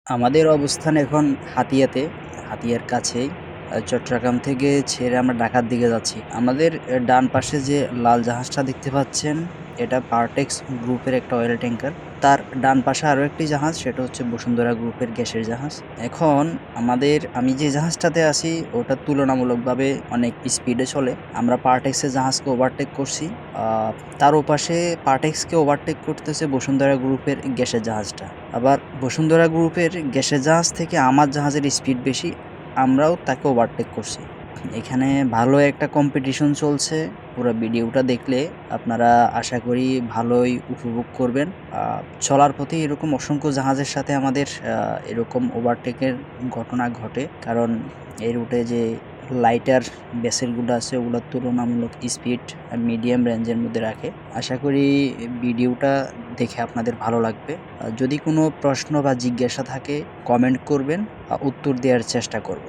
আমাদের অবস্থান এখন হাতিয়াতে, হাতিয়ার কাছেই। চট্টগ্রাম থেকে ছেড়ে আমরা ঢাকার দিকে যাচ্ছি। আমাদের ডান পাশে যে লাল জাহাজটা দেখতে পাচ্ছেন, এটা পার্টেক্স গ্রুপের একটা অয়েল ট্যাংকার। তার ডান পাশে আরো একটি জাহাজ, সেটা হচ্ছে বসুন্ধরা গ্রুপের গ্যাসের জাহাজ। এখন আমি যে জাহাজটাতে আছি ওটা তুলনামূলকভাবে অনেক স্পিডে চলে। আমরা পার্টেক্সের জাহাজকে ওভারটেক করছি। তার ওপাশে পার্টেক্সকে ওভারটেক করতেছে বসুন্ধরা গ্রুপের গ্যাসের জাহাজটা। আবার বসুন্ধরা গ্রুপের গ্যাসের জাহাজ থেকে আমার জাহাজের স্পিড বেশি, আমরাও তাকে ওভারটেক করছি। এখানে ভালো একটা কম্পিটিশন চলছে। পুরো ভিডিওটা দেখলে আপনারা আশা করি ভালোই উপভোগ করবেন। চলার পথে এরকম অসংখ্য জাহাজের সাথে আমাদের এরকম ওভারটেকের ঘটনা ঘটে, কারণ এই রুটে যে লাইটার ভেসেলগুলো আছে ওগুলোর তুলনামূলক স্পিড মিডিয়াম রেঞ্জের মধ্যে রাখে। আশা করি ভিডিওটা দেখে আপনাদের ভালো লাগবে। যদি কোনো প্রশ্ন বা জিজ্ঞাসা থাকে কমেন্ট করবেন, উত্তর দেওয়ার চেষ্টা করব।